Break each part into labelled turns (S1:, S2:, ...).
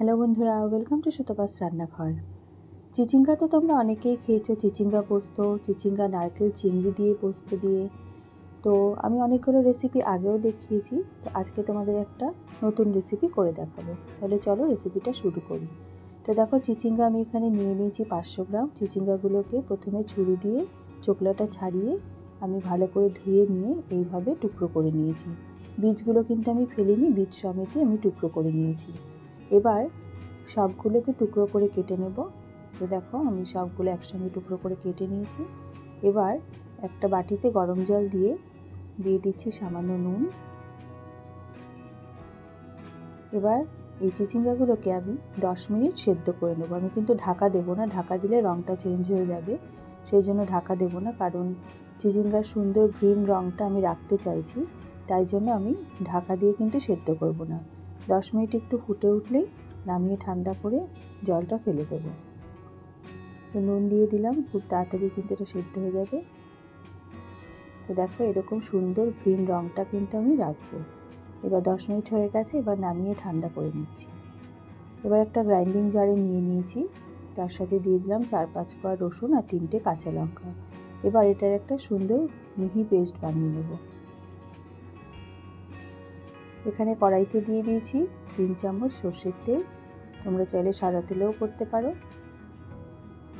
S1: Hello বন্ধুরা, welcome to Sutapa's রান্নাঘর। চিচিঙ্গা তো তোমরা অনেকেই খেয়েছো, চিচিঙ্গা পোস্ত, চিচিঙ্গা নারকেল চিংড়ি দিয়ে পোস্ত দিয়ে। তো আমি অনেকগুলো রেসিপি আগেও দেখিয়েছি, তো আজকে তোমাদের একটা নতুন রেসিপি করে দেখাবো। তাহলে চলো রেসিপিটা শুরু করি। তো দেখো, চিচিঙ্গা আমি এখানে নিয়ে নিয়েছি 500 গ্রাম। চিচিঙ্গাগুলোকে প্রথমে ছুরি দিয়ে চোকলাটা ছাড়িয়ে আমি ভালো করে ধুয়ে নিয়ে এইভাবে টুকরো করে নিয়েছি। বীজগুলো কিন্তু আমি ফেলিনি, বীজ সমেতই আমি টুকরো করে নিয়েছি। এবার সবগুলোকে টুকরো করে কেটে নেব। তো দেখো, আমি সবগুলো একসঙ্গে টুকরো করে কেটে নিয়েছি। এবার একটা বাটিতে গরম জল দিয়ে দিচ্ছি সামান্য নুন। এবার এই চিচিঙ্গাগুলোকে আমি 10 মিনিট সেদ্ধ করে নেব। আমি কিন্তু ঢাকা দেব না, ঢাকা দিলে রঙটা চেঞ্জ হয়ে যাবে, সেই জন্য ঢাকা দেব না। কারণ চিচিঙ্গার সুন্দর গ্রিন রঙটা আমি রাখতে চাইছি, তাই জন্য আমি ঢাকা দিয়ে কিন্তু সেদ্ধ করব না। 10 মিনিট একটু ফুটে উঠলেই নামিয়ে ঠান্ডা করে জলটা ফেলে দেব। তো নুন দিয়ে দিলাম, খুব তাড়াতাড়ি কিন্তু এটা সেদ্ধ হয়ে যাবে। তো দেখো, এরকম সুন্দর গ্রিন রঙটা কিন্তু আমি রাখবো। এবার 10 মিনিট হয়ে গেছে, এবার নামিয়ে ঠান্ডা করে নিচ্ছি। এবার একটা গ্রাইন্ডিং জারে নিয়ে নিয়েছি, তার সাথে দিয়ে দিলাম 4-5 কোয়া রসুন আর 3টে কাঁচা লঙ্কা। এবার এটার একটা সুন্দর মিহি পেস্ট বানিয়ে নেব। এখানে কড়াইতে দিয়ে দিয়েছি 3 চামচ সর্ষের তেল, তোমরা চাইলে সাদা তেলেও করতে পারো।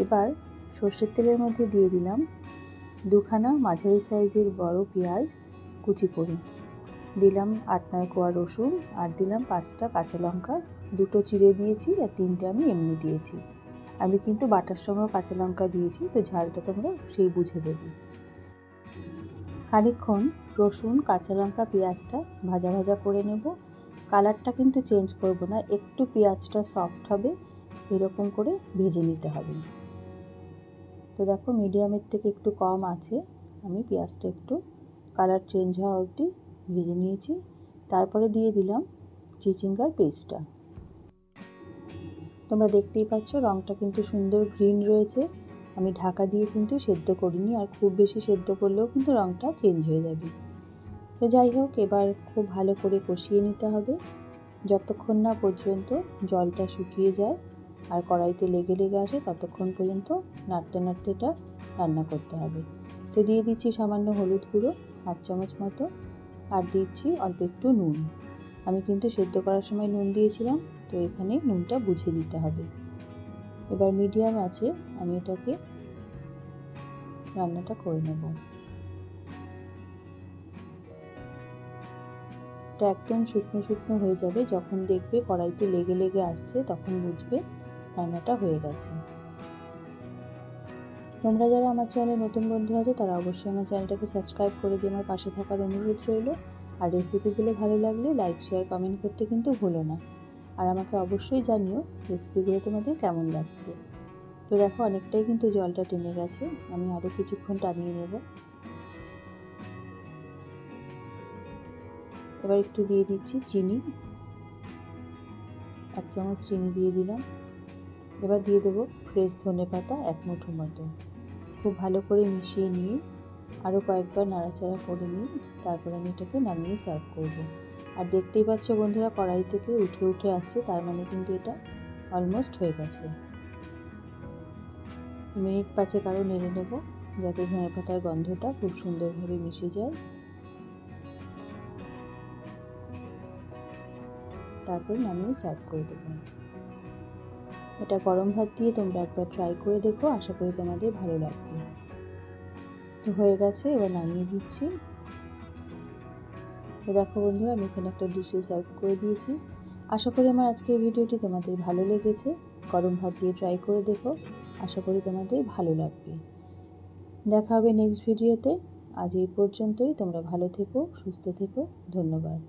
S1: এবার সর্ষের তেলের মধ্যে দিয়ে দিলাম 2খানা মাঝারি সাইজের বড় পেঁয়াজ কুচি করে, দিলাম 8-9 কোয়া রসুন, আর দিলাম 5টা কাঁচা লঙ্কা, 2টো চিড়ে দিয়েছি আর 3টে আমি এমনি দিয়েছি। আমি কিন্তু বাটার সময় কাঁচা লঙ্কা দিয়েছি, তো ঝালটা তোমরা সেই বুঝে দেবে। খানিকক্ষণ রসুন, কাঁচা লঙ্কা, পেঁয়াজটা ভাজা ভাজা করে নেব। কালারটা কিন্তু চেঞ্জ করব না, একটু পেঁয়াজটা সফট হবে এরকম করে ভেজে নিতে হবে। তো দেখো, মিডিয়ামের থেকে একটু কম আছে, আমি পেঁয়াজটা একটু কালার চেঞ্জ হওয়া অবধি ভেজে নিয়েছি। তারপরে দিয়ে দিলাম চিচিঙ্গার পেস্টটা। তোমরা দেখতেই পাচ্ছ রঙটা কিন্তু সুন্দর গ্রিন রয়েছে। আমি ঢাকা দিয়ে কিন্তু সেদ্ধ করিনি, আর খুব বেশি সেদ্ধ করলেও কিন্তু রঙটা চেঞ্জ হয়ে যাবে। তো যাই হোক, এবার খুব ভালো করে কষিয়ে নিতে হবে যতক্ষণ না পর্যন্ত জলটা শুকিয়ে যায় আর কড়াইতে লেগে লেগে আসে, ততক্ষণ পর্যন্ত নাড়তে নাড়তে এটা রান্না করতে হবে। তো দিয়ে দিচ্ছি সামান্য হলুদ গুঁড়ো 1/2 চামচ মতো, আর দিচ্ছি অল্প একটু নুন। আমি কিন্তু সেদ্ধ করার সময় নুন দিয়েছিলাম, তো এখানে নুনটা বুঝে দিতে হবে। এবার মিডিয়াম আছে আমি এটাকে রান্নাটা করে নেব। এটা একদম শুকনো শুকনো হয়ে যাবে, যখন দেখবে কড়াইতে লেগে লেগে আসছে তখন বুঝবে রান্নাটা হয়ে গেছে। তোমরা যারা আমার চ্যানেলে নতুন বন্ধু আছো তারা অবশ্যই আমার চ্যানেলটাকে সাবস্ক্রাইব করে দিয়ে আমার পাশে থাকার অনুরোধ রইল। আর রেসিপিগুলো ভালো লাগলে লাইক, শেয়ার, কমেন্ট করতে কিন্তু ভুলো না। আর আমাকে অবশ্যই জানিও রেসিপিগুলো তোমাদের কেমন লাগছে। তো দেখো, অনেকটাই কিন্তু জলটা টেনে গেছে, আমি আরও কিছুক্ষণ টানিয়ে নেব। এবার একটু দিয়ে দিচ্ছি চিনি, 1 চামচ চিনি দিয়ে দিলাম। এবার দিয়ে দেবো ফ্রেশ ধনেপাতা 1 মুঠো মতো। খুব ভালো করে মিশিয়ে নিয়ে আরও কয়েকবার নাড়াচাড়া করে নিয়ে তারপর আমি এটাকে নামিয়ে সার্ভ করব। আর দেখতেই পাচ্ছ বন্ধুরা, কড়াই থেকে উঠে উঠে আসছে, তার মানে কিন্তু এটা অলমোস্ট হয়ে গেছে। মিনিট 5 আরও নেড়ে নেব, যাতে ধনেপাতার গন্ধটা খুব সুন্দরভাবে মিশে যায়। তারপর নামিয়ে সার্ভ করে দেবো। এটা গরম ভাত দিয়ে তোমরা একবার ট্রাই করে দেখো, আশা করি তোমাদের ভালো লাগবে। তো হয়ে গেছে, এবার নামিয়ে দিচ্ছি। তো দেখো বন্ধুরা, আমি এখানে একটা ডিশে সার্ভ করে দিয়েছি। আশা করি আমার আজকের ভিডিওটি তোমাদের ভালো লেগেছে। গরম ভাত দিয়ে ট্রাই করে দেখো, আশা করি তোমাদের ভালো লাগবে। দেখা হবে নেক্সট ভিডিওতে। আজ এই পর্যন্তই। তোমরা ভালো থেকো, সুস্থ থেকো। ধন্যবাদ।